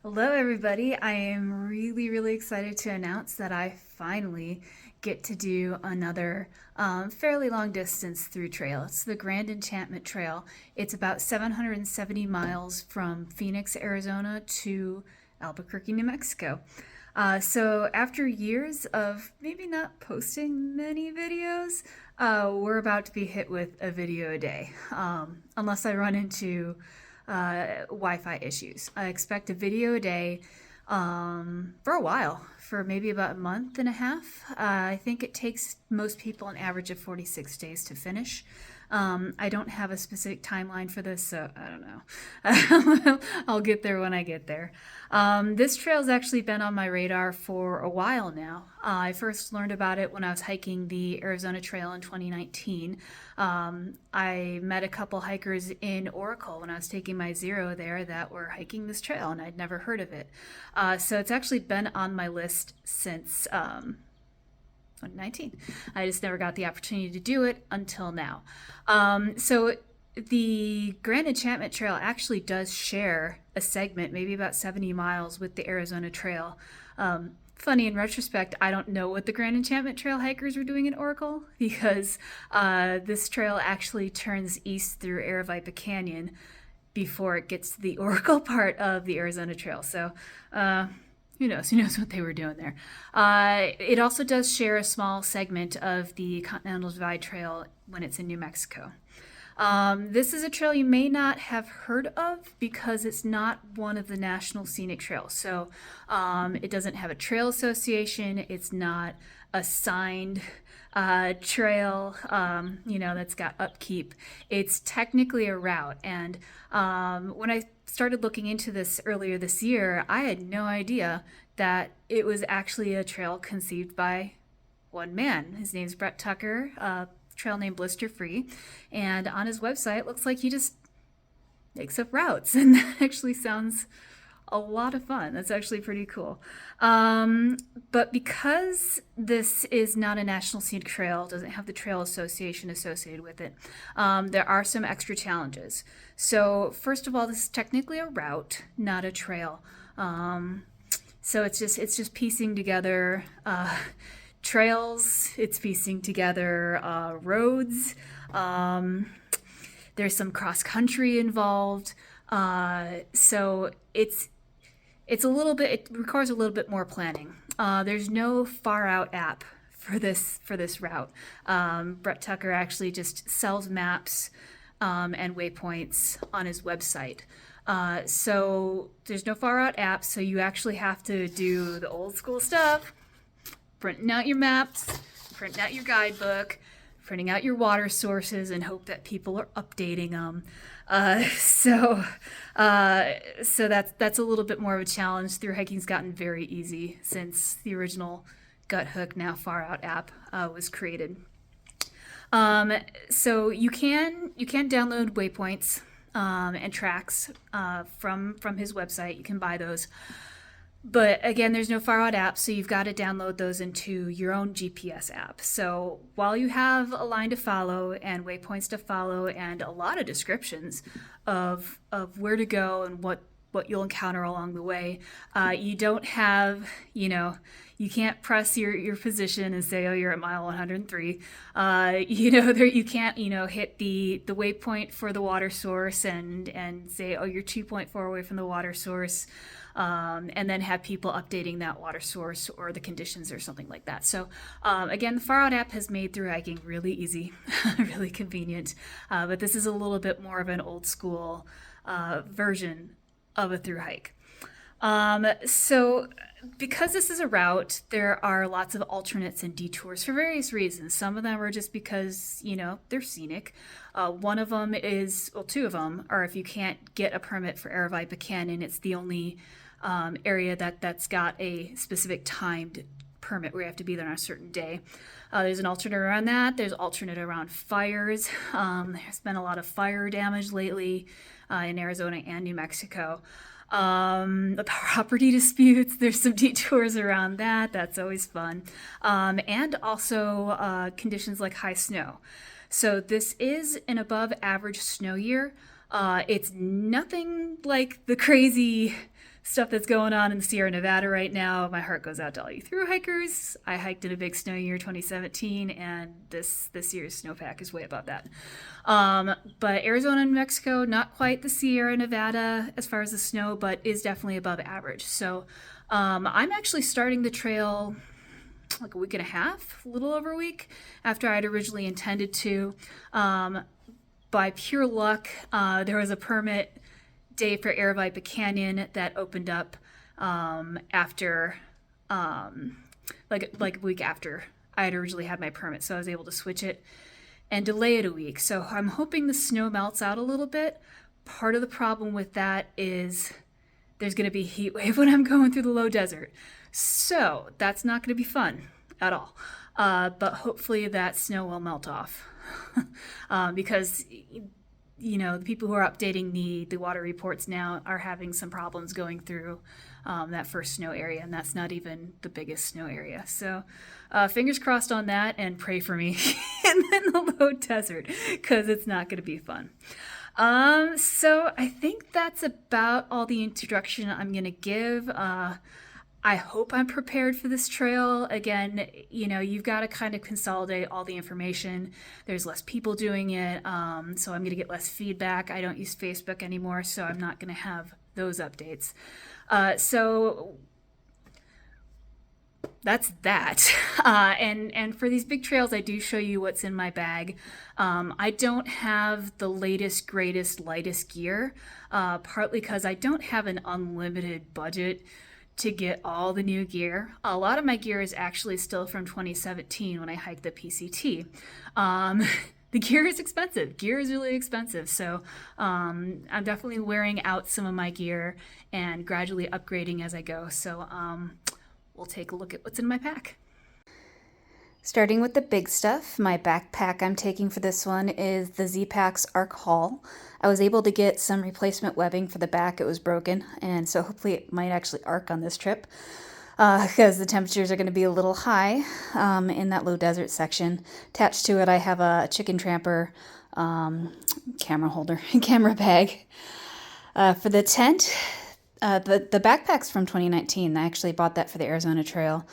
Hello, everybody. I am really excited to announce that I finally get to do another fairly long distance through trail. It's the Grand Enchantment Trail. It's about 770 miles from Phoenix, Arizona to Albuquerque, New Mexico. So after years of maybe not posting many videos, we're about to be hit with a video a day, unless I run into Wi-Fi issues. I expect a video a day for a while, for maybe about a month and a half. I think it takes most people an average of 46 days to finish. I don't have a specific timeline for this, so I don't know. I'll get there when I get there. This trail's actually been on my radar for a while now. I first learned about it when I was hiking the Arizona Trail in 2019. I met a couple hikers in Oracle when I was taking my zero there that were hiking this trail, and I'd never heard of it. So it's actually been on my list since 2019. I just never got the opportunity to do it until now. So the Grand Enchantment Trail actually does share a segment, maybe about 70 miles, with the Arizona Trail. Funny in retrospect, I don't know what the Grand Enchantment Trail hikers were doing in Oracle because this trail actually turns east through Aravaipa Canyon before it gets to the Oracle part of the Arizona Trail. So who knows? Who knows what they were doing there? It also does share a small segment of the Continental Divide Trail when it's in New Mexico. This is a trail you may not have heard of because it's not one of the national scenic trails. So it doesn't have a trail association. It's not a signed trail, that's got upkeep. It's technically a route. And when I started looking into this earlier this year, I had no idea that it was actually a trail conceived by one man. His name's Brett Tucker, trail name Blister Free. And on his website, it looks like he just makes up routes. And that actually sounds a lot of fun. That's actually pretty cool. But because this is not a national scenic trail, doesn't have the trail association associated with it, there are some extra challenges. So first of all, this is technically a route, not a trail. So it's just piecing together trails. It's piecing together roads. There's some cross country involved. So it's a little bit. It requires a little bit more planning. There's no far out app for this route. Brett Tucker actually just sells maps and waypoints on his website. So there's no far out app. So you actually have to do the old school stuff: printing out your maps, printing out your guidebook, printing out your water sources, and hope that people are updating them. So that's a little bit more of a challenge. Through hiking's gotten very easy since the original Gut Hook, now Far Out app was created. So you can download waypoints and tracks from his website. You can buy those. But again, there's no far out app, so you've got to download those into your own GPS app. So while you have a line to follow and waypoints to follow and a lot of descriptions of where to go and what you'll encounter along the way, you don't have, you can't press your position and say, oh, you're at mile 103. You can't, hit the waypoint for the water source and say, oh, you're 2.4 away from the water source. And then have people updating that water source or the conditions or something like that. So again, the Far Out app has made through hiking really easy, really convenient. But this is a little bit more of an old school version of a through hike. So because this is a route, there are lots of alternates and detours for various reasons. Some of them are just because, they're scenic. One of them is, well, two of them are if you can't get a permit for Aravaipa Canyon, it's the only area that's got a specific timed permit where you have to be there on a certain day. There's an alternate around that. There's alternate around fires. There's been a lot of fire damage lately in Arizona and New Mexico. The property disputes, there's some detours around that. That's always fun. And also conditions like high snow. So this is an above average snow year. It's nothing like the crazy stuff that's going on in the Sierra Nevada right now. My heart goes out to all you thru hikers. I hiked in a big snow year 2017, and this year's snowpack is way above that. But Arizona and New Mexico, not quite the Sierra Nevada as far as the snow, but is definitely above average. So I'm actually starting the trail like a week and a half, a little over a week after I'd originally intended to. By pure luck, there was a permit day for Aravaipa Canyon that opened up after like a week after I had originally had my permit, so I was able to switch it and delay it a week. So I'm hoping the snow melts out a little bit. Part of the problem with that is there's going to be a heat wave when I'm going through the low desert. So that's not going to be fun at all. But hopefully that snow will melt off. Because, you know, the people who are updating the water reports now are having some problems going through that first snow area, and that's not even the biggest snow area. So fingers crossed on that, and pray for me in the low desert, because it's not going to be fun. So I think that's about all the introduction I'm going to give. I hope I'm prepared for this trail. Again, you know, you've got to kind of consolidate all the information. There's less people doing it, so I'm going to get less feedback. I don't use Facebook anymore, so I'm not going to have those updates. So that's that. And for these big trails, I do show you what's in my bag. I don't have the latest, greatest, lightest gear, partly because I don't have an unlimited budget to get all the new gear. A lot of my gear is actually still from 2017 when I hiked the PCT. The gear is expensive. Gear is really expensive. So I'm definitely wearing out some of my gear and gradually upgrading as I go. So we'll take a look at what's in my pack. Starting with the big stuff, my backpack I'm taking for this one is the Z-Packs Arc Haul. I was able to get some replacement webbing for the back. It was broken, and so hopefully it might actually arc on this trip, because the temperatures are going to be a little high in that low desert section. Attached to it, I have a chicken tramper camera holder, camera bag. For the tent, the backpack's from 2019. I actually bought that for the Arizona Trail.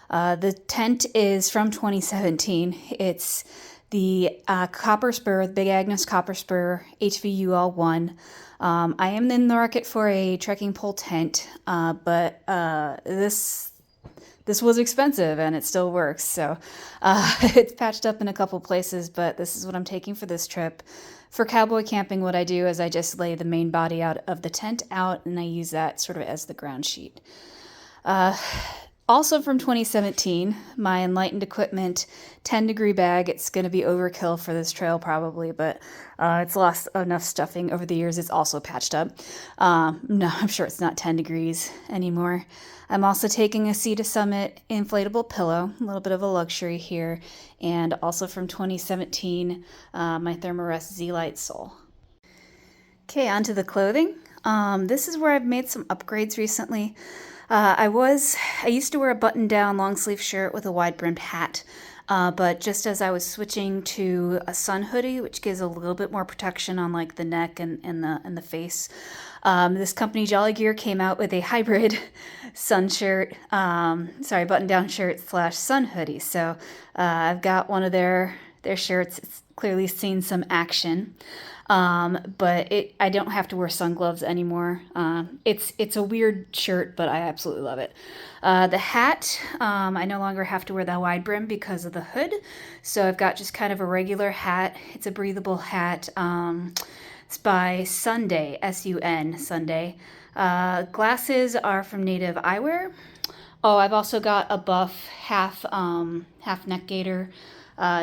The tent is from 2017. It's the Copper Spur, the Big Agnes Copper Spur HVUL1. I am in the market for a trekking pole tent, but this was expensive and it still works. So it's patched up in a couple places, but this is what I'm taking for this trip. For cowboy camping, what I do is I just lay the main body out of the tent out, and I use that sort of as the ground sheet. Also from 2017, my Enlightened Equipment 10-degree bag. It's going to be overkill for this trail probably, but it's lost enough stuffing over the years. It's also patched up. No, I'm sure it's not 10 degrees anymore. I'm also taking a Sea to Summit inflatable pillow, a little bit of a luxury here, and also from 2017, my Thermarest Z-Lite sole. Okay, on to the clothing. This is where I've made some upgrades recently. I used to wear a button-down long-sleeve shirt with a wide-brimmed hat, but just as I was switching to a sun hoodie, which gives a little bit more protection on like the neck and the face, this company Jolly Gear came out with a hybrid button-down shirt / sun hoodie. So I've got one of their shirts. It's clearly seen some action. But I don't have to wear sun gloves anymore. It's a weird shirt, but I absolutely love it. The hat, I no longer have to wear the wide brim because of the hood. So I've got just kind of a regular hat. It's a breathable hat. It's by Sunday, S-U-N, Sunday. Glasses are from Native Eyewear. Oh, I've also got a buff half neck gaiter.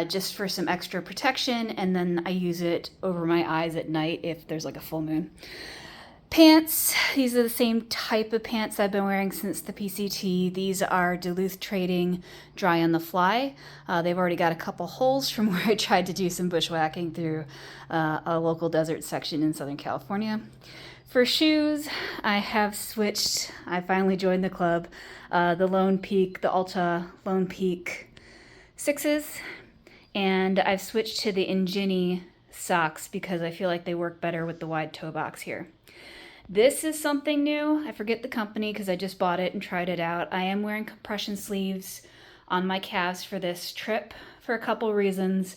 Just for some extra protection, and then I use it over my eyes at night if there's like a full moon. Pants, these are the same type of pants I've been wearing since the PCT. These are Duluth Trading Dry on the Fly. They've already got a couple holes from where I tried to do some bushwhacking through a local desert section in Southern California. For shoes, I have switched. I finally joined the club. The Alta Lone Peak 6s. And I've switched to the Hygiene socks because I feel like they work better with the wide toe box here. This is something new. I forget the company because I just bought it and tried it out. I am wearing compression sleeves on my calves for this trip for a couple reasons.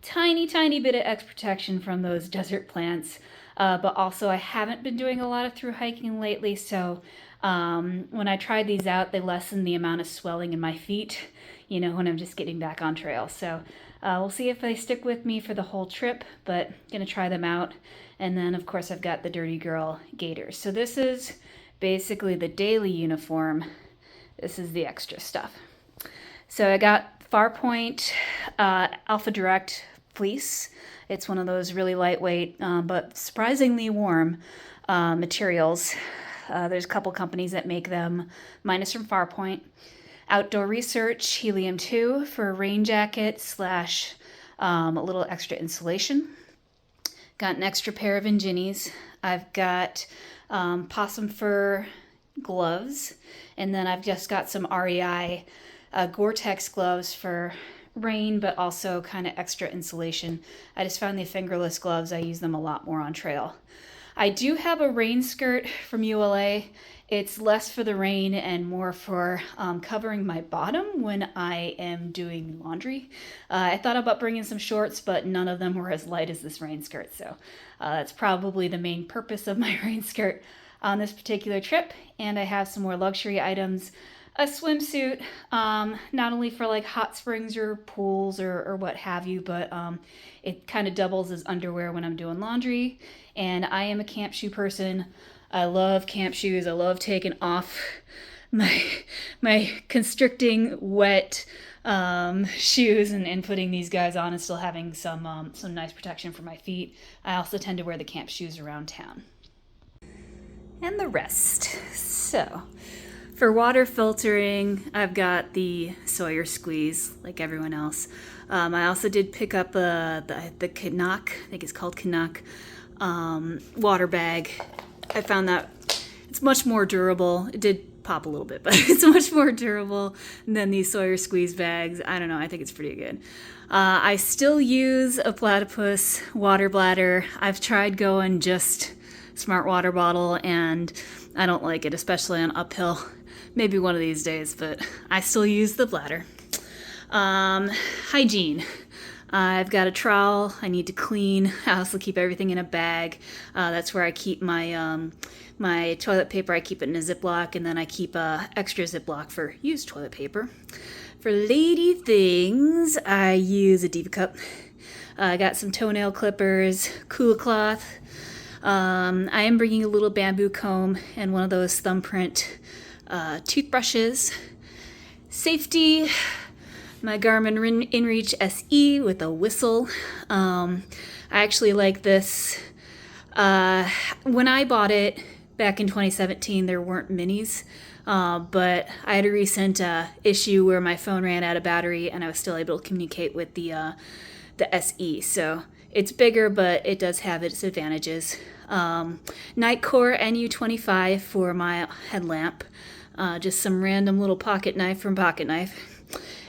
Tiny bit of X protection from those desert plants. But also I haven't been doing a lot of through hiking lately, so when I tried these out, they lessened the amount of swelling in my feet, you know, when I'm just getting back on trail. So we'll see if they stick with me for the whole trip, but gonna try them out. And then of course I've got the Dirty Girl gaiters. So this is basically the daily uniform. This is the extra stuff. So I got Farpoint Alpha Direct fleece. It's one of those really lightweight but surprisingly warm materials. There's a couple companies that make them. Mine is from Farpoint. Outdoor Research Helium 2 for a rain jacket slash a little extra insulation. Got an extra pair of Ingenis. I've got possum fur gloves, and then I've just got some REI Gore-Tex gloves for rain, but also kind of extra insulation. I just found the fingerless gloves. I use them a lot more on trail. I do have a rain skirt from ULA. It's less for the rain and more for covering my bottom when I am doing laundry. I thought about bringing some shorts, but none of them were as light as this rain skirt. So that's probably the main purpose of my rain skirt on this particular trip. And I have some more luxury items. A swimsuit, not only for like hot springs or pools or what have you, but it kind of doubles as underwear when I'm doing laundry. And I am a camp shoe person. I love camp shoes. I love taking off my constricting wet shoes and putting these guys on and still having some nice protection for my feet. I also tend to wear the camp shoes around town. And the rest. So for water filtering, I've got the Sawyer Squeeze, like everyone else. I also did pick up the Canuck, I think it's called Canuck, water bag. I found that it's much more durable. It did pop a little bit, but it's much more durable than these Sawyer Squeeze bags. I don't know, I think it's pretty good. I still use a Platypus water bladder. I've tried going just smart water bottle, and I don't like it, especially on uphill. Maybe one of these days, but I still use the bladder. Hygiene. I've got a trowel I need to clean. I also keep everything in a bag. That's where I keep my my toilet paper. I keep it in a Ziploc, and then I keep a extra Ziploc for used toilet paper. For lady things, I use a Diva Cup. I got some toenail clippers, Coola cloth. I am bringing a little bamboo comb and one of those thumbprint toothbrushes. Safety, my Garmin InReach SE with a whistle. I actually like this. When I bought it back in 2017, there weren't minis, but I had a recent issue where my phone ran out of battery and I was still able to communicate with the SE. So it's bigger, but it does have its advantages. Nightcore NU25 for my headlamp. Just some random little pocket knife from Pocket Knife.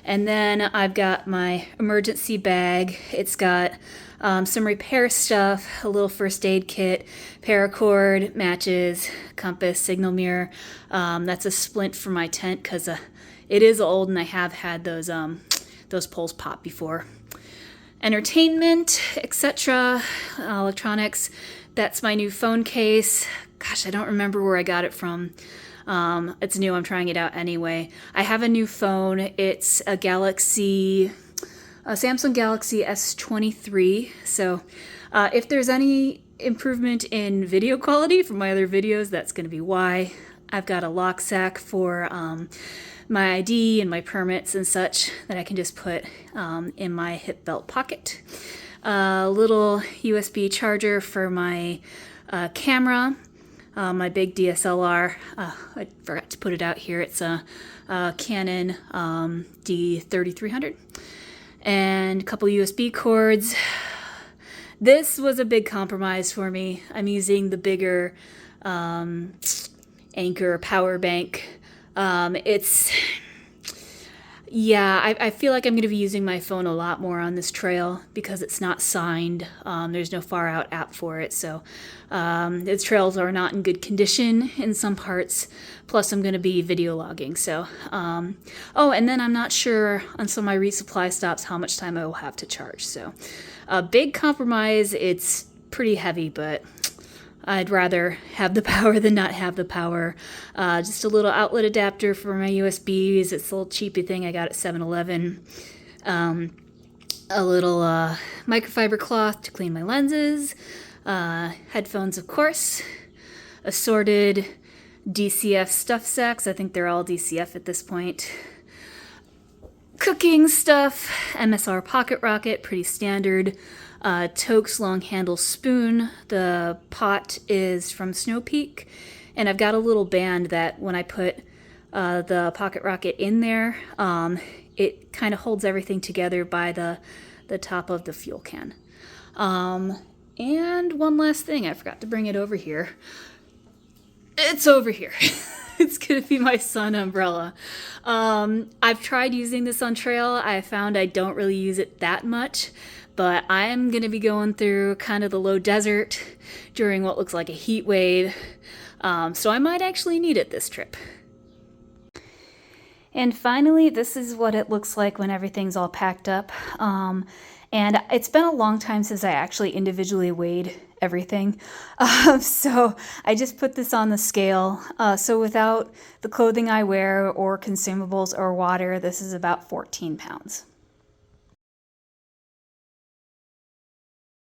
And then I've got my emergency bag. It's got some repair stuff, a little first aid kit, paracord, matches, compass, signal mirror. That's a splint for my tent because it is old and I have had those poles pop before. Entertainment, etc., electronics. That's my new phone case. Gosh, I don't remember where I got it from. It's new, I'm trying it out anyway. I have a new phone. It's a Samsung Galaxy S23. So if there's any improvement in video quality from my other videos, that's going to be why. I've got a lock sack for my ID and my permits and such that I can just put in my hip belt pocket. A little USB charger for my camera. My big DSLR, I forgot to put it out here. It's a Canon D3300, and a couple USB cords. This was a big compromise for me. I'm using the bigger Anchor power bank. It's Yeah, I feel like I'm going to be using my phone a lot more on this trail because it's not signed. There's no far out app for it, so the trails are not in good condition in some parts. Plus, I'm going to be video logging. So, oh, and then I'm not sure on some of my resupply stops how much time I will have to charge. So, a big compromise. It's pretty heavy, but I'd rather have the power than not have the power. Just a little outlet adapter for my USBs. It's a little cheapy thing I got at 7-Eleven. A little microfiber cloth to clean my lenses. Headphones, of course. Assorted DCF stuff sacks. I think they're all DCF at this point. Cooking stuff. MSR pocket rocket, pretty standard. Toke's long handle spoon. The pot is from Snow Peak, and I've got a little band that when I put the pocket rocket in there, it kind of holds everything together by the top of the fuel can. And one last thing, I forgot to bring it over here. It's over here. It's gonna be my sun umbrella. I've tried using this on trail. I found I don't really use it that much, but I'm gonna be going through kind of the low desert during what looks like a heat wave, so I might actually need it this trip. And finally, this is what it looks like when everything's all packed up. And it's been a long time since I actually individually weighed everything. So I just put this on the scale. So without the clothing I wear or consumables or water, this is about 14 pounds.